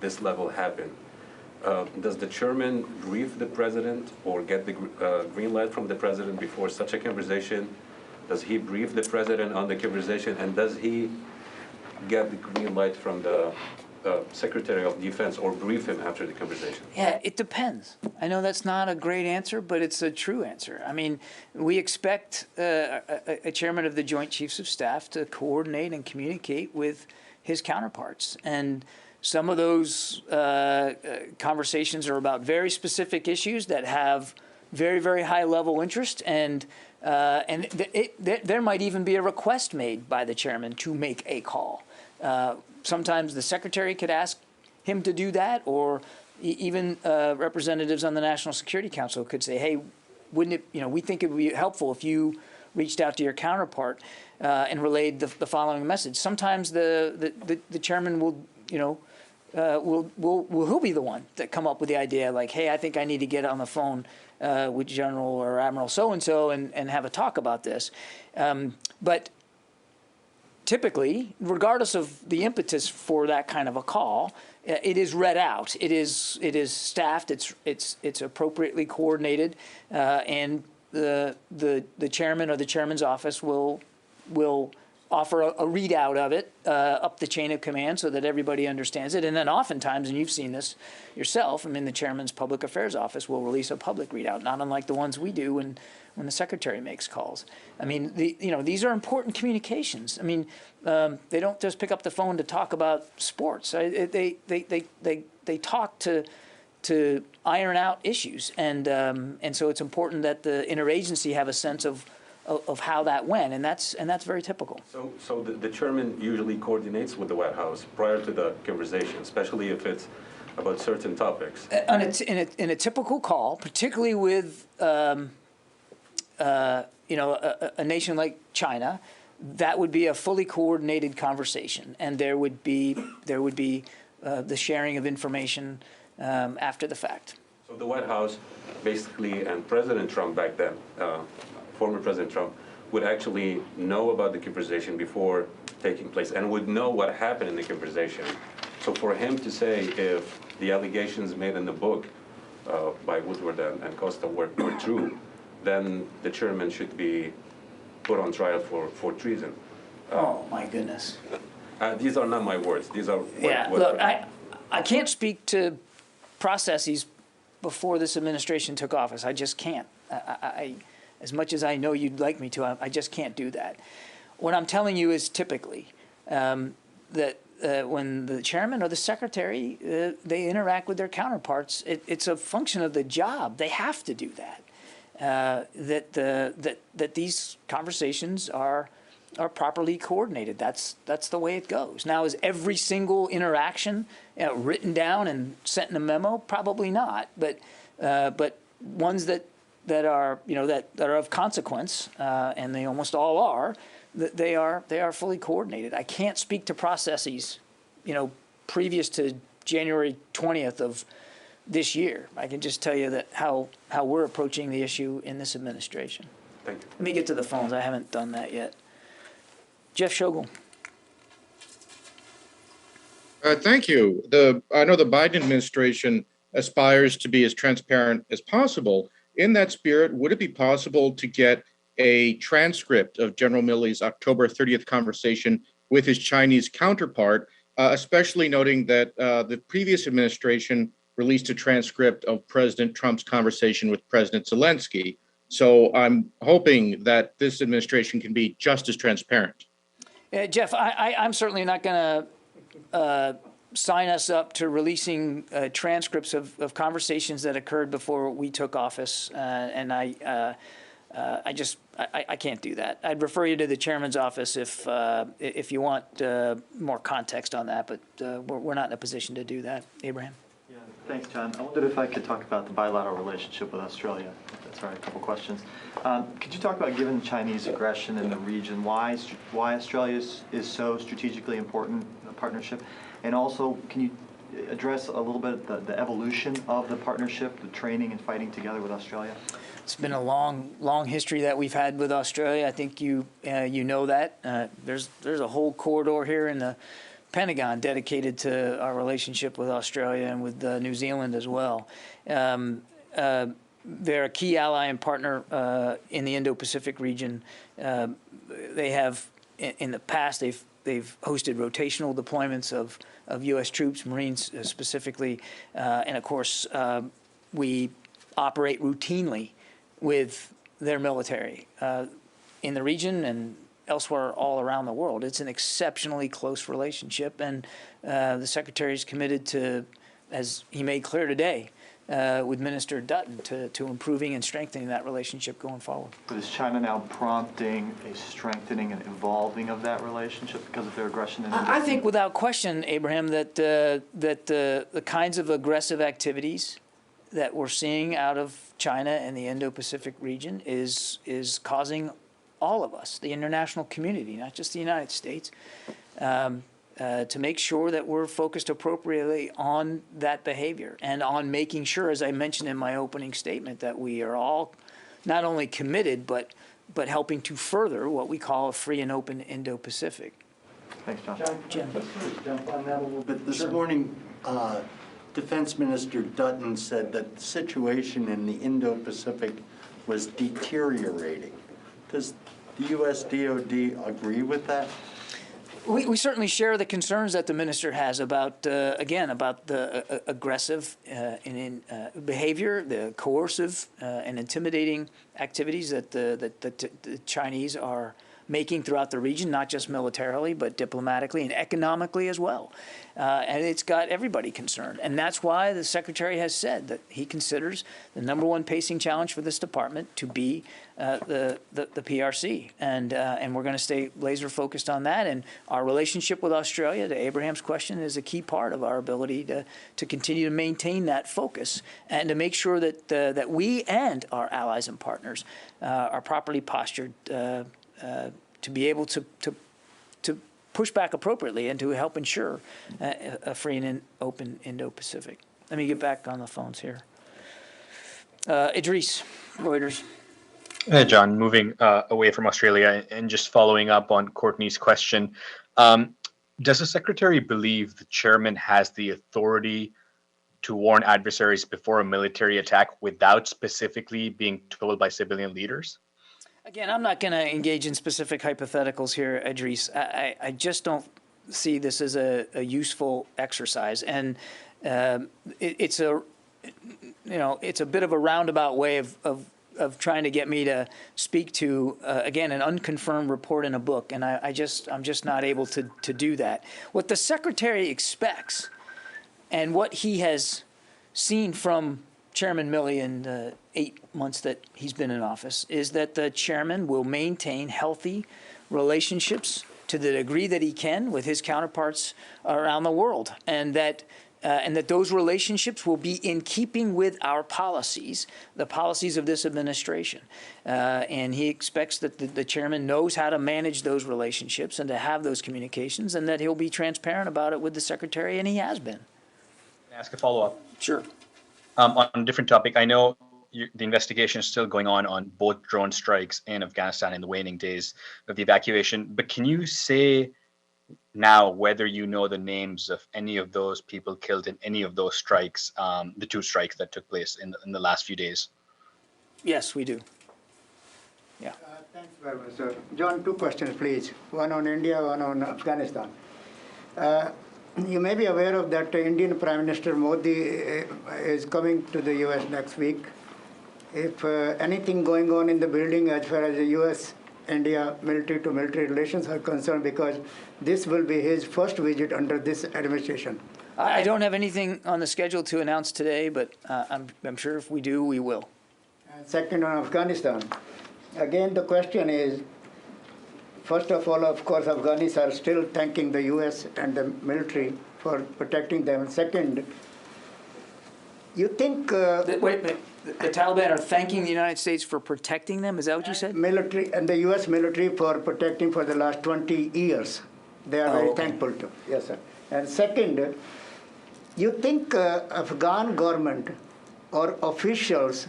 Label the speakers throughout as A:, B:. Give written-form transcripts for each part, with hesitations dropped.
A: this level happen, does the chairman brief the president or get the green light from the president before such a conversation? Does he brief the president on the conversation, and does he get the green light from the Secretary of Defense or brief him after the conversation?
B: Yeah, it depends. I know that's not a great answer, but it's a true answer. I mean, we expect a chairman of the Joint Chiefs of Staff to coordinate and communicate with his counterparts. And some of those conversations are about very specific issues that have very, very high level interest, and there might even be a request made by the chairman to make a call. Sometimes the secretary could ask him to do that, or even representatives on the National Security Council could say, hey, wouldn't it, we think it would be helpful if you reached out to your counterpart and relayed the following message. Sometimes the chairman will, he'll be the one that come up with the idea, like, hey, I think I need to get on the phone with General or Admiral so-and-so and have a talk about this. But typically, regardless of the impetus for that kind of a call, it is read out. It is staffed. It's appropriately coordinated, and the chairman or the chairman's office will offer a readout of it up the chain of command so that everybody understands it. And then oftentimes, and you've seen this yourself, I mean, the chairman's public affairs office will release a public readout, not unlike the ones we do when the secretary makes calls. I mean, these are important communications. I mean, they don't just pick up the phone to talk about sports. They talk to iron out issues, and so it's important that the interagency have a sense of how that went, and that's very typical.
A: So the chairman usually coordinates with the White House prior to the conversation, especially if it's about certain topics.
B: In a typical call, particularly with a nation like China, that would be a fully coordinated conversation, and there would be the sharing of information after the fact.
A: So the White House, basically, and President Trump back then, former President Trump, would actually know about the conversation before taking place and would know what happened in the conversation. So for him to say if the allegations made in the book by Woodward and Costa were true, then the chairman should be put on trial for treason.
B: Oh, my goodness.
A: These are not my words. These are
B: look, I can't speak to processes before this administration took office. I just can't. As much as I know you'd like me to, I just can't do that. What I'm telling you is typically that when the chairman or the secretary, they interact with their counterparts, it's a function of the job. They have to do that. That these conversations are properly coordinated. That's the way it goes. Now, is every single interaction written down and sent in a memo? Probably not. But ones that are of consequence, and they almost all are, they are fully coordinated. I can't speak to processes, previous to January 20th of this year. I can just tell you that how we're approaching the issue in this administration.
A: Thank you.
B: Let me get to the phones. I haven't done that yet. Jeff Shogel.
C: Thank you. I know the Biden administration aspires to be as transparent as possible. In that spirit, would it be possible to get a transcript of General Milley's October 30th conversation with his Chinese counterpart, especially noting that the previous administration released a transcript of President Trump's conversation with President Zelensky? So I'm hoping that this administration can be just as transparent.
B: Jeff, I'm certainly not going to sign us up to releasing transcripts of conversations that occurred before we took office, and I can't do that. I'd refer you to the chairman's office if you want more context on that, but we're not in a position to do that. Abraham.
D: Yeah, thanks, John. I wondered if I could talk about the bilateral relationship with Australia. That's right, a couple questions. Could you talk about, given the Chinese aggression in the region, why Australia is so strategically important a partnership? And also, can you address a little bit the evolution of the partnership, the training and fighting together with Australia?
B: It's been a long history that we've had with Australia. I think you know that. There's a whole corridor here in the Pentagon dedicated to our relationship with Australia and with New Zealand as well. They're a key ally and partner in the Indo-Pacific region. They have, in the past, they've hosted rotational deployments of U.S. troops, Marines specifically, and of course, we operate routinely with their military in the region and elsewhere all around the world. It's an exceptionally close relationship, and the Secretary is committed to, as he made clear today, with Minister Dutton, to improving and strengthening that relationship going forward.
D: But is China now prompting a strengthening and evolving of that relationship because of their aggression?
B: I think without question, Abraham, that the kinds of aggressive activities that we're seeing out of China and the Indo-Pacific region is causing all of us, the international community, not just the United States, to make sure that we're focused appropriately on that behavior and on making sure, as I mentioned in my opening statement, that we are all not only committed but helping to further what we call a free and open Indo-Pacific.
D: Thanks, John.
B: Jim.
E: Let's jump on that a little bit. This morning, Defense Minister Dutton said that the situation in the Indo-Pacific was deteriorating. Does the U.S. DoD agree with that?
B: We certainly share the concerns that the minister has about, again, about the aggressive behavior, the coercive and intimidating activities that the Chinese are making throughout the region, not just militarily, but diplomatically and economically as well. And it's got everybody concerned. And that's why the Secretary has said that he considers the #1 pacing challenge for this department to be the PRC. And we're going to stay laser focused on that. And our relationship with Australia, to Abraham's question, is a key part of our ability to continue to maintain that focus and to make sure that we and our allies and partners are properly postured to be able to push back appropriately and to help ensure a free and open Indo-Pacific. Let me get back on the phones here. Idris, Reuters.
F: Hey, John, moving away from Australia and just following up on Courtney's question, does the Secretary believe the chairman has the authority to warn adversaries before a military attack without specifically being told by civilian leaders?
B: Again, I'm not going to engage in specific hypotheticals here, Idris. I just don't see this as a useful exercise, and it's a bit of a roundabout way of trying to get me to speak to again an unconfirmed report in a book, and I'm just not able to do that. What the Secretary expects, and what he has seen from Chairman Milley in the 8 months that he's been in office, is that the chairman will maintain healthy relationships to the degree that he can with his counterparts around the world, and that those relationships will be in keeping with our policies, the policies of this administration. And he expects that the chairman knows how to manage those relationships and to have those communications, and that he'll be transparent about it with the Secretary, and he has been.
F: Can I ask a follow-up?
B: Sure.
F: On a different topic, I know the investigation is still going on both drone strikes in Afghanistan in the waning days of the evacuation, but can you say now whether you know the names of any of those people killed in any of those strikes, the 2 strikes that took place in the last few days?
B: Yes, we do. Yeah.
G: Thanks very much, sir. John, 2 questions, please. One on India, one on Afghanistan. You may be aware of that Indian Prime Minister Modi is coming to the U.S. next week. If anything going on in the building as far as the U.S.-India military-to-military relations are concerned, because this will be his first visit under this administration.
B: I don't have anything on the schedule to announce today, but I'm sure if we do, we will.
G: And second, on Afghanistan. Again, the question is, first of all, of course, Afghans are still thanking the U.S. and the military for protecting them. Second, you think...
B: Wait, the Taliban are thanking the United States for protecting them? Is that what you said?
G: Military and the U.S. military for protecting for the last 20 years. They are very thankful to. Yes, sir. And second, you think Afghan government or officials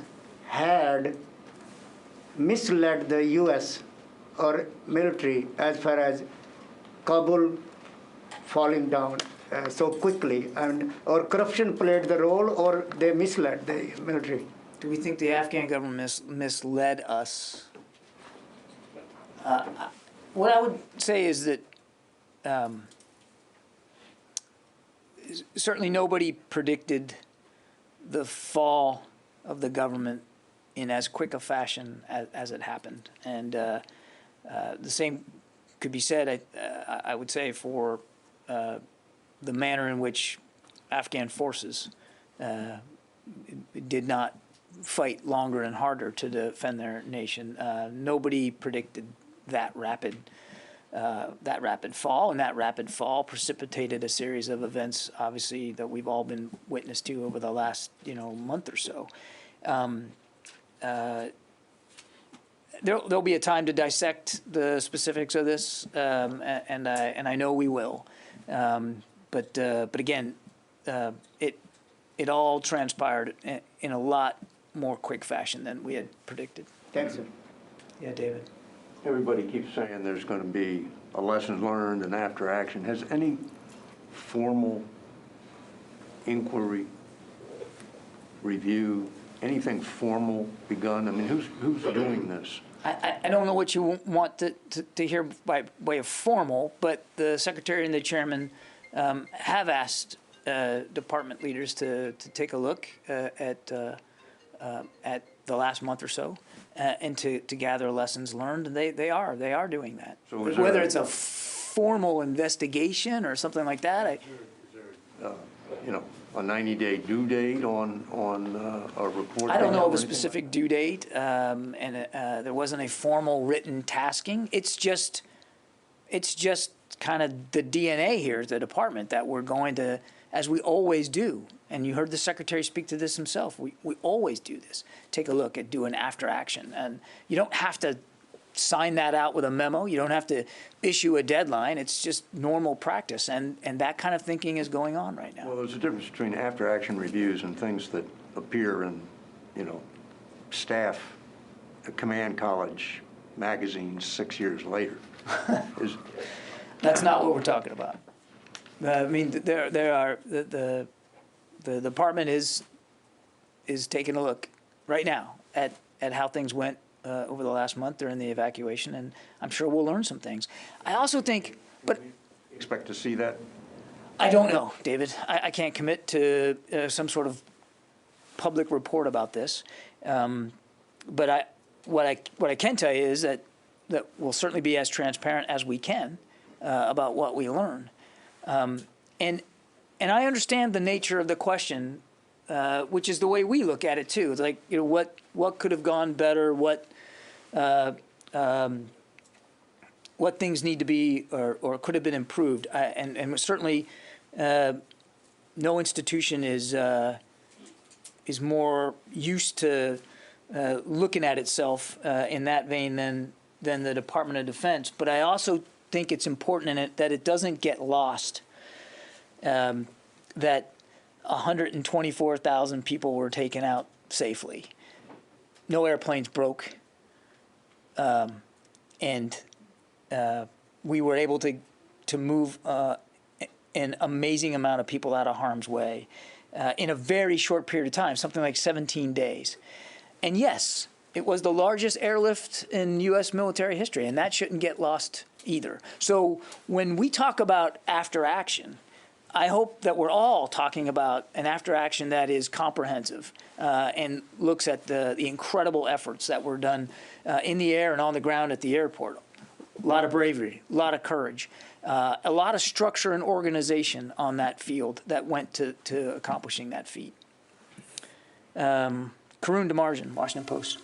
G: had misled the U.S. or military as far as Kabul falling down so quickly? And or corruption played the role, or they misled the military?
B: Do we think the Afghan government misled us? What I would say is that certainly nobody predicted the fall of the government in as quick a fashion as it happened. And the same could be said, I would say, for the manner in which Afghan forces did not fight longer and harder to defend their nation. Nobody predicted that rapid fall, and that rapid fall precipitated a series of events, obviously, that we've all been witness to over the last month or so. There'll be a time to dissect the specifics of this, and I know we will. But again, it all transpired in a lot more quick fashion than we had predicted.
G: Thanks, sir.
B: Yeah, David.
H: Everybody keeps saying there's going to be a lessons learned and after action. Has any formal inquiry, review, anything formal begun? I mean, who's doing this?
B: I don't know what you want to hear by way of formal, but the secretary and the chairman have asked department leaders to take a look at the last month or so and to gather lessons learned, and they are doing that.
H: So
B: whether it's a formal investigation or something like that,
H: a 90-day due date on a report?
B: I don't know of a
H: or anything
B: specific due date, and there wasn't a formal written tasking. It's just kind of the DNA here at the department that we're going to, as we always do, and you heard the secretary speak to this himself, we always do this, take a look at doing after action. And you don't have to sign that out with a memo. You don't have to issue a deadline. It's just normal practice, and that kind of thinking is going on right now.
H: Well, there's a difference between after-action reviews and things that appear in, staff command college magazines 6 years later.
B: That's not what we're talking about. I mean, there are the department is taking a look right now at how things went over the last month during the evacuation, and I'm sure we'll learn some things. I also think, but
H: Expect to see that?
B: I don't know, David. I can't commit to some sort of public report about this. But what I can tell you is that we'll certainly be as transparent as we can about what we learn. And I understand the nature of the question, which is the way we look at it too. It's like, what could have gone better? What things need to be or could have been improved? And certainly, no institution is more used to looking at itself in that vein than the Department of Defense. But I also think it's important in it that it doesn't get lost that 124,000 people were taken out safely. No airplanes broke, and we were able to move an amazing amount of people out of harm's way in a very short period of time, something like 17 days. And yes, it was the largest airlift in U.S. military history, and that shouldn't get lost either. So when we talk about after action, I hope that we're all talking about an after action that is comprehensive and looks at the incredible efforts that were done in the air and on the ground at the airport. A lot of bravery, a lot of courage, a lot of structure and organization on that field that went to accomplishing that feat. Karun Demarjan, Washington Post.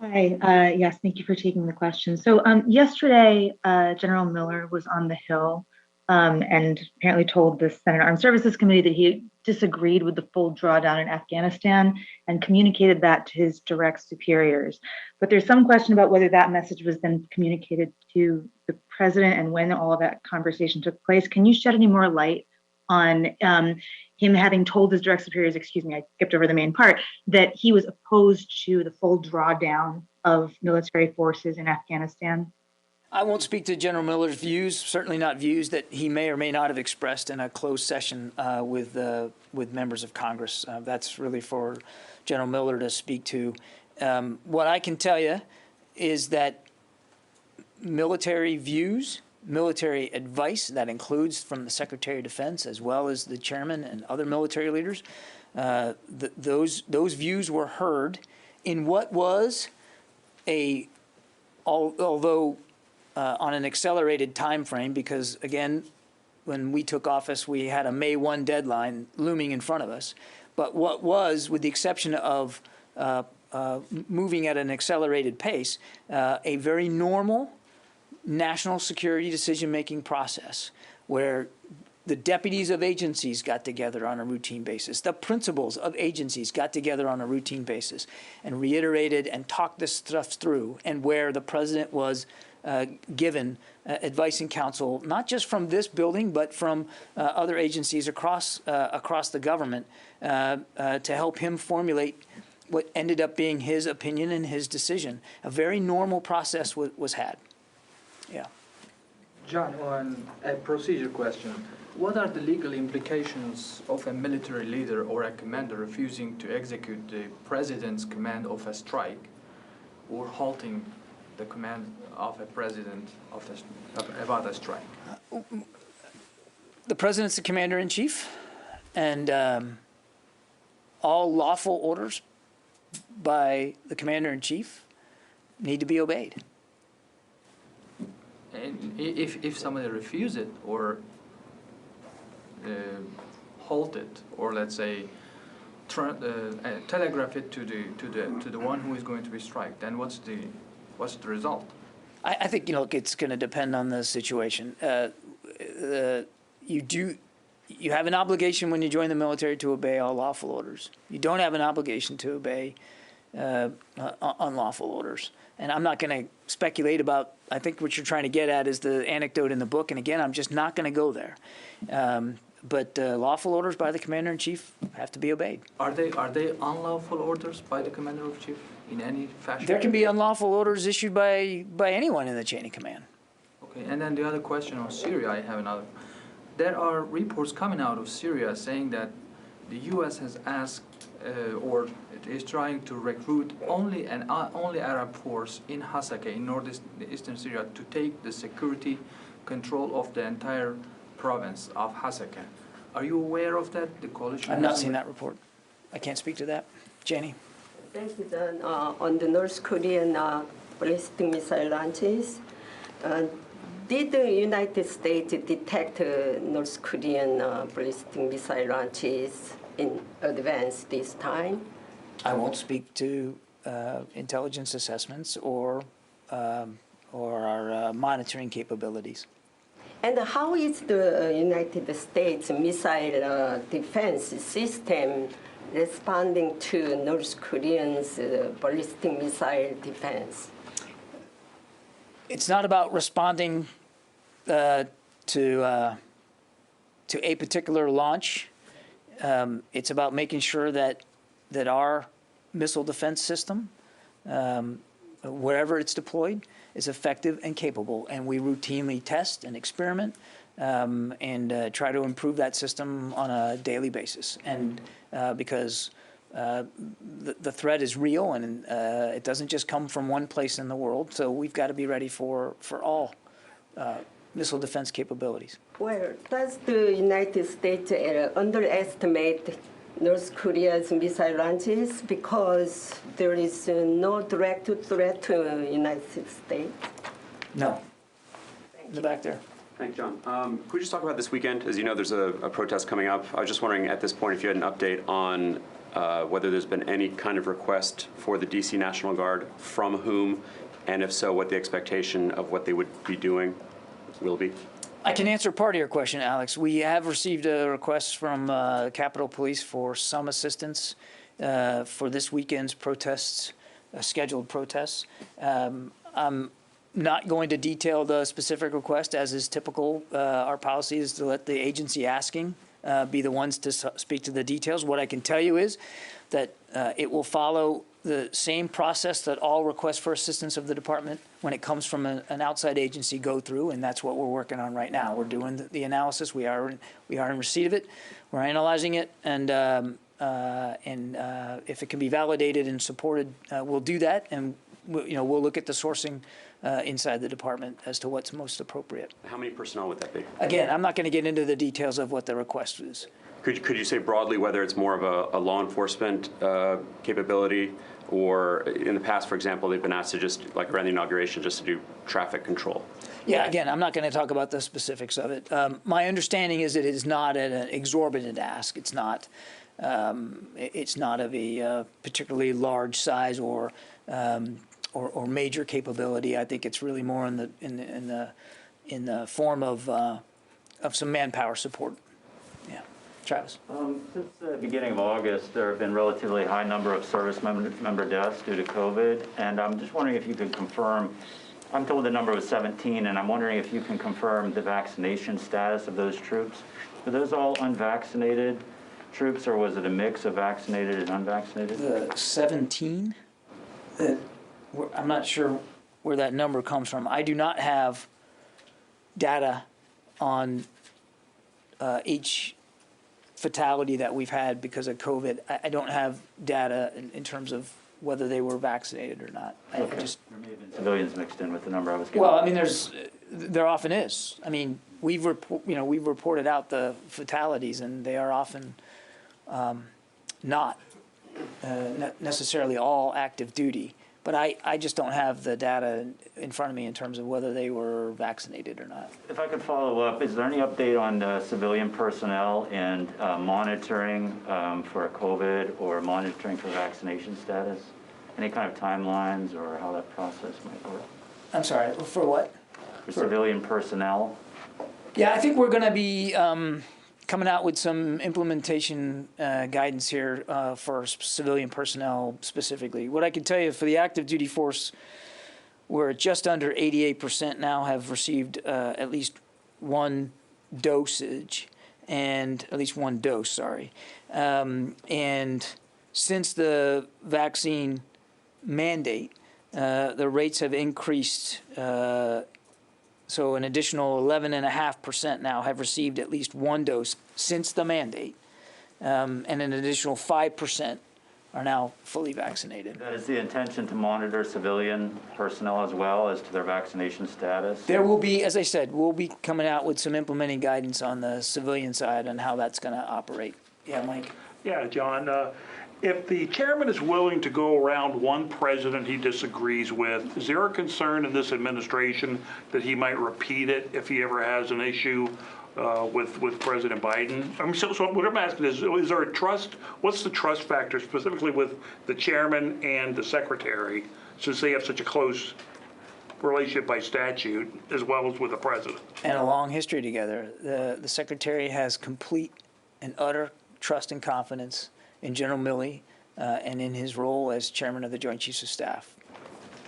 I: Hi, yes, thank you for taking the question. So yesterday, General Miller was on the Hill and apparently told the Senate Armed Services Committee that he disagreed with the full drawdown in Afghanistan and communicated that to his direct superiors. But there's some question about whether that message was then communicated to the president and when all of that conversation took place. Can you shed any more light on him having told his direct superiors, excuse me, I skipped over the main part, that he was opposed to the full drawdown of military forces in Afghanistan?
B: I won't speak to General Miller's views, certainly not views that he may or may not have expressed in a closed session with members of Congress. That's really for General Miller to speak to. What I can tell you is that military views, military advice, that includes from the Secretary of Defense as well as the chairman and other military leaders, those views were heard in what was although on an accelerated time frame, because again, when we took office, we had a May 1 deadline looming in front of us. But what was, with the exception of moving at an accelerated pace, a very normal national security decision-making process where the deputies of agencies got together on a routine basis. The principals of agencies got together on a routine basis and reiterated and talked this stuff through, and where the president was given advice and counsel, not just from this building, but from other agencies across the government to help him formulate what ended up being his opinion and his decision. A very normal process was had. Yeah.
J: John, on a procedure question, what are the legal implications of a military leader or a commander refusing to execute the president's command of a strike or halting the command of a president about a strike?
B: The president's the commander-in-chief, and all lawful orders by the commander-in-chief need to be obeyed.
J: And if somebody refuses it or halt it, or let's say telegraph it to the one who is going to be striked, then what's the result?
B: I think, it's going to depend on the situation. You have an obligation when you join the military to obey all lawful orders. You don't have an obligation to obey unlawful orders. And I'm not going to speculate about, I think what you're trying to get at is the anecdote in the book. And again, I'm just not going to go there. But lawful orders by the commander-in-chief have to be obeyed.
J: Are they unlawful orders by the commander-in-chief in any fashion?
B: There can be unlawful orders issued by anyone in the chain of command.
J: Okay, and then the other question on Syria, I have another. There are reports coming out of Syria saying that the U.S. has asked or it is trying to recruit only Arab force in Hasaka, in northeastern Syria, to take the security control of the entire province of Hasaka. Are you aware of that? The coalition?
B: I've not seen that report. I can't speak to that. Janie?
K: Thank you, John. On the North Korean ballistic missile launches, did the United States detect North Korean ballistic missile launches in advance this time?
B: I won't speak to intelligence assessments or our monitoring capabilities.
K: And how is the United States missile defense system responding to North Koreans' ballistic missile defense?
B: It's not about responding to a particular launch. It's about making sure that our missile defense system, wherever it's deployed, is effective and capable. And we routinely test and experiment and try to improve that system on a daily basis. And because the threat is real, and it doesn't just come from one place in the world, so we've got to be ready for all missile defense capabilities.
K: Well, does the United States underestimate North Korea's missile launches because there is no direct threat to the United States?
B: No. In the back there.
L: Thanks, John. Could we just talk about this weekend? As you know, there's a protest coming up. I was just wondering at this point if you had an update on whether there's been any kind of request for the D.C. National Guard, from whom, and if so, what the expectation of what they would be doing will be.
B: I can answer part of your question, Alex. We have received a request from Capitol Police for some assistance for this weekend's protests, scheduled protests. I'm not going to detail the specific request, as is typical. Our policy is to let the agency asking be the ones to speak to the details. What I can tell you is that it will follow the same process that all requests for assistance of the department, when it comes from an outside agency, go through, and that's what we're working on right now. We're doing the analysis. We are in receipt of it. We're analyzing it, and if it can be validated and supported, we'll do that, and we'll look at the sourcing inside the department as to what's most appropriate.
L: How many personnel would that be?
B: Again, I'm not going to get into the details of what the request is.
L: Could you say broadly whether it's more of a law enforcement capability, or in the past, for example, they've been asked to just, like around the inauguration, just to do traffic control?
B: Yeah, again, I'm not going to talk about the specifics of it. My understanding is that it is not at an exorbitant ask. It's not of a particularly large size or major capability. I think it's really more in the form of some manpower support. Yeah, Travis.
M: Since the beginning of August, there have been relatively high number of service member deaths due to COVID, and I'm just wondering if you could confirm. I'm told the number was 17, and I'm wondering if you can confirm the vaccination status of those troops. Are those all unvaccinated troops, or was it a mix of vaccinated and unvaccinated?
B: The 17? I'm not sure where that number comes from. I do not have data on each fatality that we've had because of COVID. I don't have data in terms of whether they were vaccinated or not.
M: Okay. There may have been civilians mixed in with the number I was getting.
B: Well, I mean, there often is. I mean, we've reported out the fatalities, and they are often not necessarily all active duty. But I just don't have the data in front of me in terms of whether they were vaccinated or not.
M: If I could follow up, is there any update on civilian personnel and monitoring for COVID or monitoring for vaccination status? Any kind of timelines or how that process might work?
B: I'm sorry, for what?
M: For civilian personnel?
B: Yeah, I think we're going to be coming out with some implementation guidance here for civilian personnel specifically. What I can tell you for the active duty force, we're just under 88% now have received at least one dosage, and at least one dose, sorry. And since the vaccine mandate, the rates have increased. So an additional 11.5% now have received at least one dose since the mandate, and an additional 5% are now fully vaccinated.
M: That is the intention to monitor civilian personnel as well as to their vaccination status?
B: There will be, as I said, we'll be coming out with some implementing guidance on the civilian side and how that's going to operate. Yeah, Mike?
N: Yeah, John. If the chairman is willing to go around one president he disagrees with, is there a concern in this administration that he might repeat it if he ever has an issue with President Biden? I mean, so what I'm asking is there a trust? What's the trust factor specifically with the chairman and the secretary, since they have such a close relationship by statute, as well as with the president?
B: And a long history together. The secretary has complete and utter trust and confidence in General Milley and in his role as chairman of the Joint Chiefs of Staff.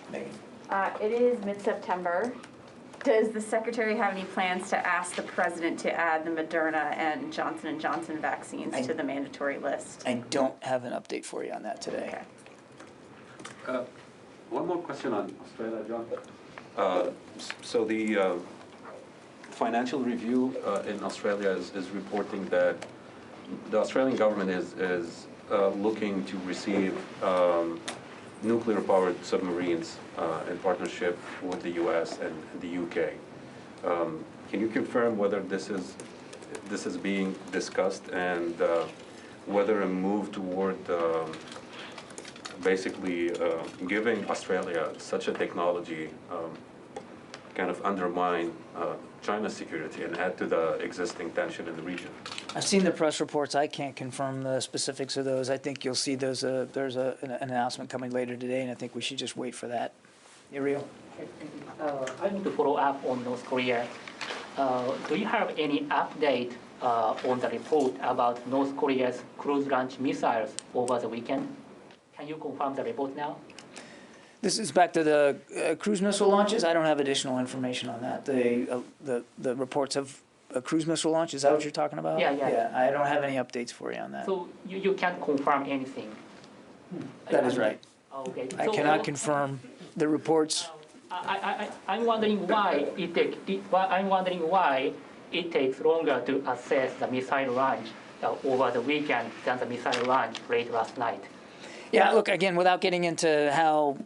B: Megan.
O: It is mid-September. Does the secretary have any plans to ask the president to add the Moderna and Johnson & Johnson vaccines to the mandatory list?
B: I don't have an update for you on that today.
O: Okay.
A: One more question on Australia, John. So the Financial Review in Australia is reporting that the Australian government is looking to receive nuclear-powered submarines in partnership with the U.S. and the UK. Can you confirm whether this is being discussed, and whether a move toward basically giving Australia such a technology kind of undermine China's security and add to the existing tension in the region?
B: I've seen the press reports. I can't confirm the specifics of those. I think you'll see those. There's an announcement coming later today, and I think we should just wait for that. Ariel?
P: I want to follow up on North Korea. Do you have any update on the report about North Korea's cruise launch missiles over the weekend? Can you confirm the report now?
B: This is back to the cruise missile launches. I don't have additional information on that. The reports of a cruise missile launch, is that what you're talking about?
P: Yeah.
B: I don't have any updates for you on that.
P: So you can't confirm anything?
B: That is right.
P: Okay.
B: I cannot confirm the reports.
P: I'm wondering why it takes longer to assess the missile launch over the weekend than the missile launch late last night.
B: Yeah, look, again, without getting into how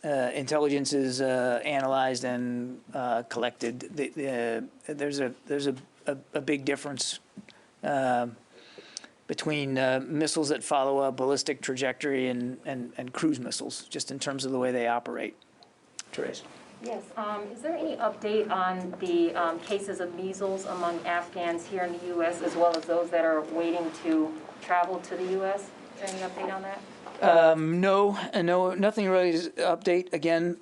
B: intelligence is analyzed and collected, there's a big difference between missiles that follow a ballistic trajectory and cruise missiles, just in terms of the way they operate. Therese.
Q: Yes. Is there any update on the cases of measles among Afghans here in the U.S., as well as those that are waiting to travel to the U.S.? Is there any update on that?
B: No, nothing really to update. Again,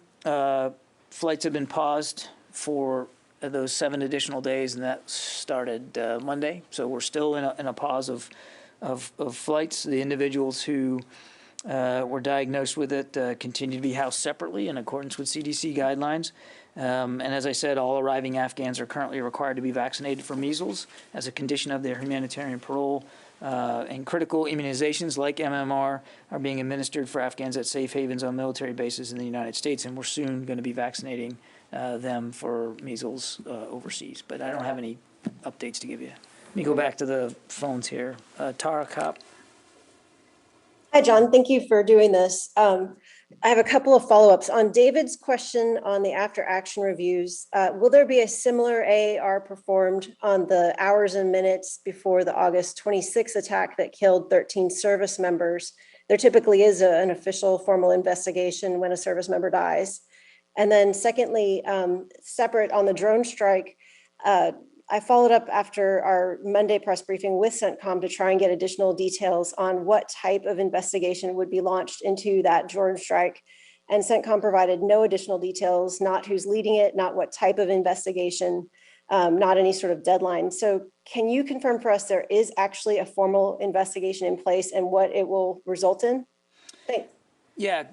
B: flights have been paused for those 7 additional days, and that started Monday. So we're still in a pause of flights. The individuals who were diagnosed with it continue to be housed separately in accordance with CDC guidelines. And as I said, all arriving Afghans are currently required to be vaccinated for measles as a condition of their humanitarian parole. And critical immunizations like MMR are being administered for Afghans at safe havens on military bases in the United States, and we're soon going to be vaccinating them for measles overseas. But I don't have any updates to give you. Let me go back to the phones here. Tara Kopp.
R: Hi, John. Thank you for doing this. I have a couple of follow-ups. On David's question on the after-action reviews, will there be a similar AAR performed on the hours and minutes before the August 26th attack that killed 13 service members? There typically is an official formal investigation when a service member dies. And then secondly, separate on the drone strike, I followed up after our Monday press briefing with CENTCOM to try and get additional details on what type of investigation would be launched into that drone strike. And CENTCOM provided no additional details, not who's leading it, not what type of investigation, not any sort of deadline. So can you confirm for us there is actually a formal investigation in place and what it will result in? Thanks.
B: Yeah.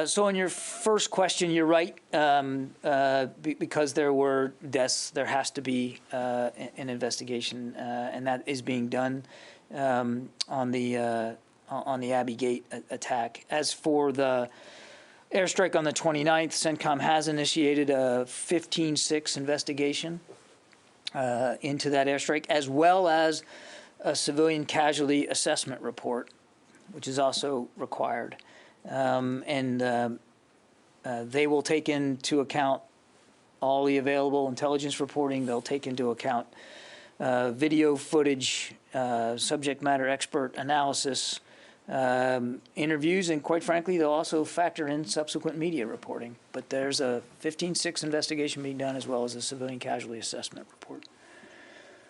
B: So on your first question, you're right. Because there were deaths, there has to be an investigation, and that is being done on the Abbey Gate attack. As for the airstrike on the 29th, CENTCOM has initiated a 15-6 investigation into that airstrike, as well as a civilian casualty assessment report, which is also required. They will take into account all the available intelligence reporting. They'll take into account video footage, subject matter expert analysis, interviews, and quite frankly, they'll also factor in subsequent media reporting. But there's a 15-6 investigation being done, as well as a civilian casualty assessment report.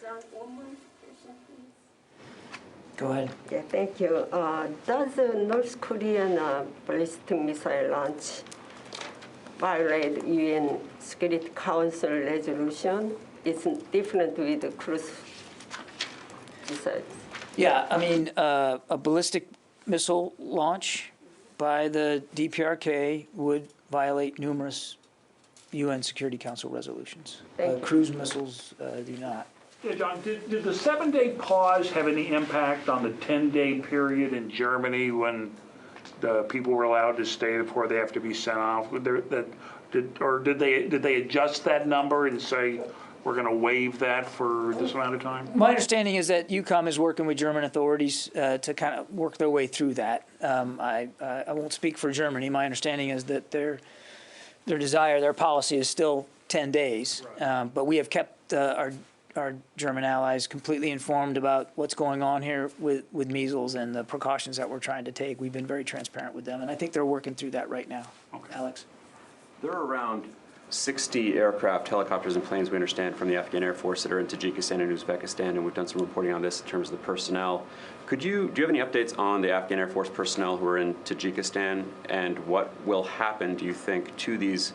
K: John, one more question, please.
B: Go ahead.
K: Yeah, thank you. Does the North Korean ballistic missile launch violate UN Security Council resolution? It's different with the cruise missiles.
B: Yeah, I mean, a ballistic missile launch by the DPRK would violate numerous UN Security Council resolutions. Cruise missiles do not.
N: Yeah, John, did the 7-day pause have any impact on the 10-day period in Germany when the people were allowed to stay before they have to be sent off? Did they adjust that number and say, we're going to waive that for this amount of time?
B: My understanding is that UCOM is working with German authorities to kind of work their way through that. I won't speak for Germany. My understanding is that their desire, their policy is still 10 days. Right. But we have kept our German allies completely informed about what's going on here with measles and the precautions that we're trying to take. We've been very transparent with them, and I think they're working through that right now. Okay. Alex?
L: There are around 60 aircraft, helicopters, and planes, we understand, from the Afghan Air Force that are in Tajikistan and Uzbekistan, and we've done some reporting on this in terms of the personnel. Do you have any updates on the Afghan Air Force personnel who are in Tajikistan, and what will happen, do you think, to these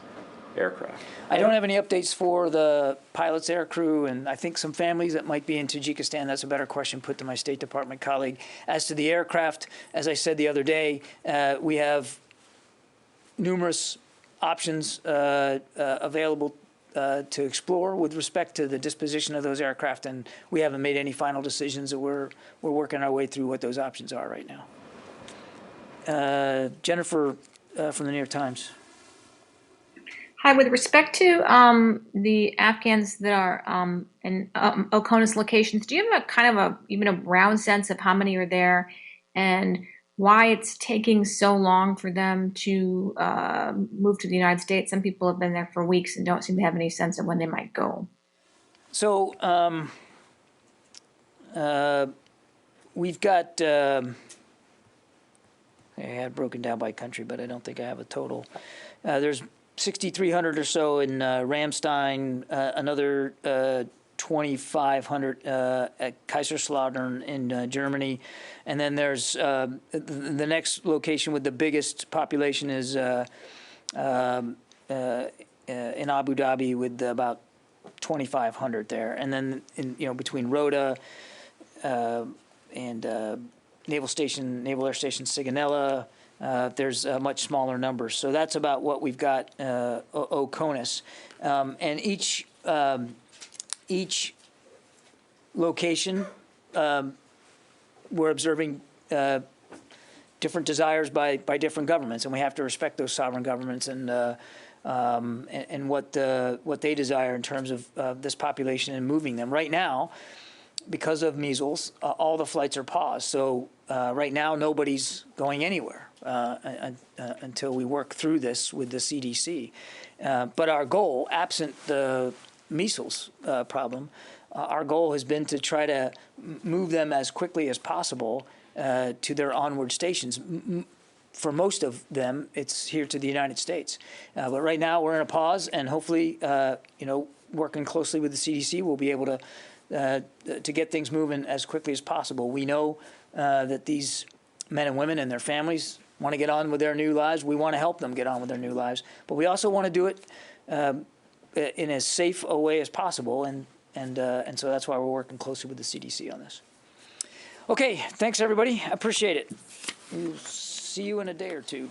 L: aircraft?
B: I don't have any updates for the pilots, air crew, and I think some families that might be in Tajikistan. That's a better question put to my State Department colleague. As to the aircraft, as I said the other day, we have numerous options available to explore with respect to the disposition of those aircraft, and we haven't made any final decisions. That we're working our way through what those options are right now. Jennifer from the New York Times.
S: Hi, with respect to the Afghans that are in Oconus locations, do you have a kind of even a round sense of how many are there and why it's taking so long for them to move to the United States? Some people have been there for weeks and don't seem to have any sense of when they might go.
B: So we've got, I had broken down by country, but I don't think I have a total. There's 6,300 or so in Ramstein, another 2,500 at Kaiserslautern in Germany. And then there's the next location with the biggest population is in Abu Dhabi with about 2,500 there. And then between Rota and Naval Air Station Sigonella, there's much smaller numbers. So that's about what we've got Oconus. And each location, we're observing different desires by different governments, and we have to respect those sovereign governments and what they desire in terms of this population and moving them. Right now, because of measles, all the flights are paused. So right now, nobody's going anywhere until we work through this with the CDC. But our goal, absent the measles problem, our goal has been to try to move them as quickly as possible to their onward stations. For most of them, it's here to the United States. But right now, we're in a pause, and hopefully, working closely with the CDC, we'll be able to get things moving as quickly as possible. We know that these men and women and their families want to get on with their new lives. We want to help them get on with their new lives, but we also want to do it in as safe a way as possible, and so that's why we're working closely with the CDC on this. Okay, thanks everybody. I appreciate it. We'll see you in a day or two.